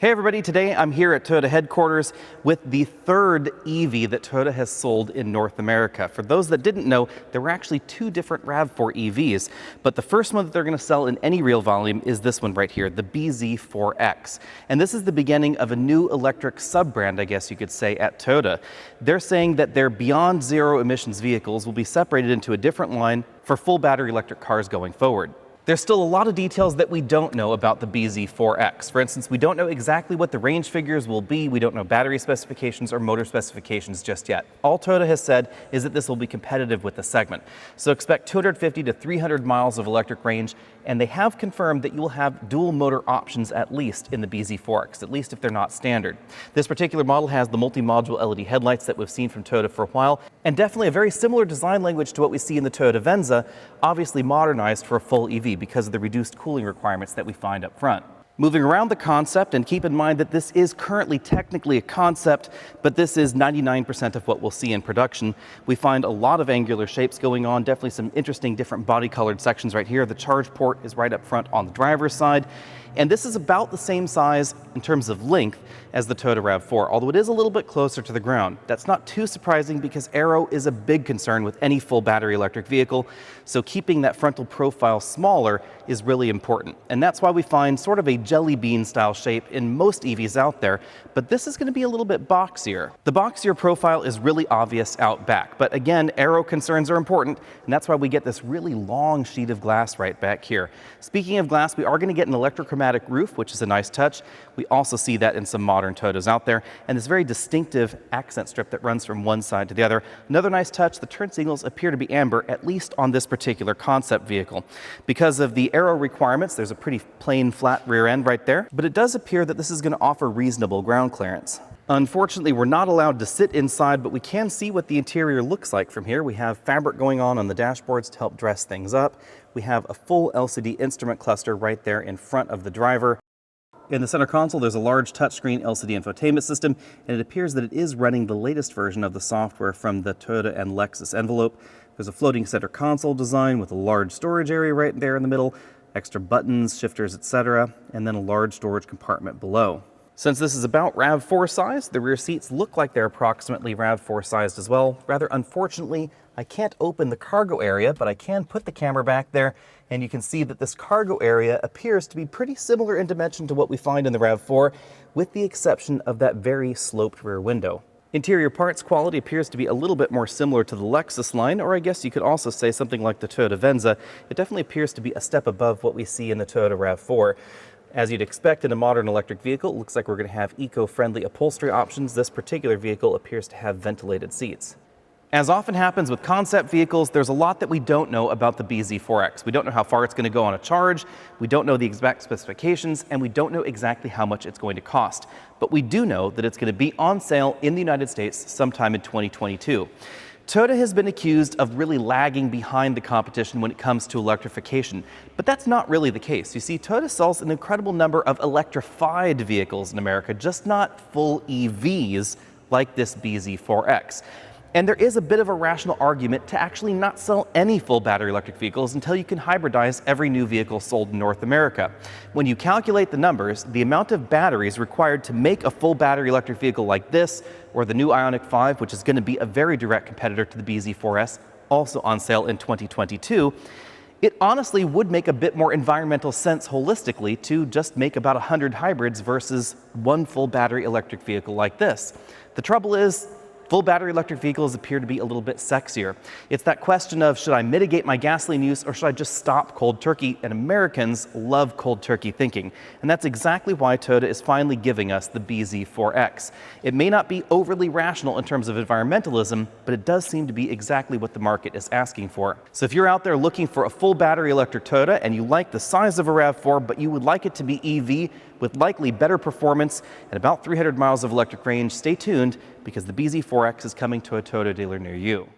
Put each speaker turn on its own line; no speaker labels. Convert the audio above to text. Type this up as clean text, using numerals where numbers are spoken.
Hey everybody, today I'm here at Toyota headquarters with the third EV that Toyota has sold in North America. For those that didn't know, there were actually two different RAV4 EVs, but the first one that they're going to sell in any real volume is this one right here, the bZ4X. And this is the beginning of a new electric sub-brand, I guess you could say, at Toyota. They're saying that their beyond zero emissions vehicles will be separated into a different line for full battery electric cars going forward. There's still a lot of details that we don't know about the bZ4X. For instance, we don't know exactly what the range figures will be. We don't know battery specifications or motor specifications just yet. All Toyota has said is that this will be competitive with the segment. So expect 250 to 300 miles of electric range, and they have confirmed that you will have dual motor options at least in the bZ4X, at least if they're not standard. This particular model has the multi-module LED headlights that we've seen from Toyota for a while, and definitely a very similar design language to what we see in the Toyota Venza, obviously modernized for a full EV because of the reduced cooling requirements that we find up front. Moving around the concept, and keep in mind that this is currently technically a concept, but this is 99% of what we'll see in production. We find a lot of angular shapes going on, definitely some interesting different body colored sections right here. The charge port is right up front on the driver's side. And this is about the same size in terms of length as the Toyota RAV4, although it is a little bit closer to the ground. That's not too surprising because aero is a big concern with any full battery electric vehicle, so keeping that frontal profile smaller is really important. And that's why we find sort of a jelly bean style shape in most EVs out there, but this is going to be a little bit boxier. The boxier profile is really obvious out back, but again, aero concerns are important, and that's why we get this really long sheet of glass right back here. Speaking of glass, we are going to get an electrochromatic roof, which is a nice touch. We also see that in some modern Toyotas out there, and this very distinctive accent strip that runs from one side to the other. Another nice touch, the turn signals appear to be amber, at least on this particular concept vehicle. Because of the aero requirements, there's a pretty plain flat rear end right there, but it does appear that this is going to offer reasonable ground clearance. Unfortunately, we're not allowed to sit inside, but we can see what the interior looks like from here. We have fabric going on the dashboards to help dress things up. We have a full LCD instrument cluster right there in front of the driver. In the center console, there's a large touchscreen LCD infotainment system, and it appears that it is running the latest version of the software from the Toyota and Lexus envelope. There's a floating center console design with a large storage area right there in the middle, extra buttons, shifters, etc., and then a large storage compartment below. Since this is about RAV4 size, the rear seats look like they're approximately RAV4 sized as well. Rather unfortunately, I can't open the cargo area, but I can put the camera back there, and you can see that this cargo area appears to be pretty similar in dimension to what we find in the RAV4, with the exception of that very sloped rear window. Interior parts quality appears to be a little bit more similar to the Lexus line, or I guess you could also say something like the Toyota Venza. It definitely appears to be a step above what we see in the Toyota RAV4. As you'd expect in a modern electric vehicle, it looks like we're going to have eco-friendly upholstery options. This particular vehicle appears to have ventilated seats. As often happens with concept vehicles, there's a lot that we don't know about the bZ4X. We don't know how far it's going to go on a charge, we don't know the exact specifications, and we don't know exactly how much it's going to cost. But we do know that it's going to be on sale in the United States sometime in 2022. Toyota has been accused of really lagging behind the competition when it comes to electrification, but that's not really the case. You see, Toyota sells an incredible number of electrified vehicles in America, just not full EVs like this bZ4X. And there is a bit of a rational argument to actually not sell any full battery electric vehicles until you can hybridize every new vehicle sold in North America. When you calculate the numbers, the amount of batteries required to make a full battery electric vehicle like this, or the new Ioniq 5, which is going to be a very direct competitor to the bZ4S, also on sale in 2022, it honestly would make a bit more environmental sense holistically to just make about 100 hybrids versus one full battery electric vehicle like this. The trouble is, full battery electric vehicles appear to be a little bit sexier. It's that question of, should I mitigate my gasoline use or should I just stop cold turkey? And Americans love cold turkey thinking. And that's exactly why Toyota is finally giving us the bZ4X. It may not be overly rational in terms of environmentalism, but it does seem to be exactly what the market is asking for. So if you're out there looking for a full battery electric Toyota and you like the size of a RAV4, but you would like it to be EV with likely better performance and about 300 miles of electric range, stay tuned because the bZ4X is coming to a Toyota dealer near you.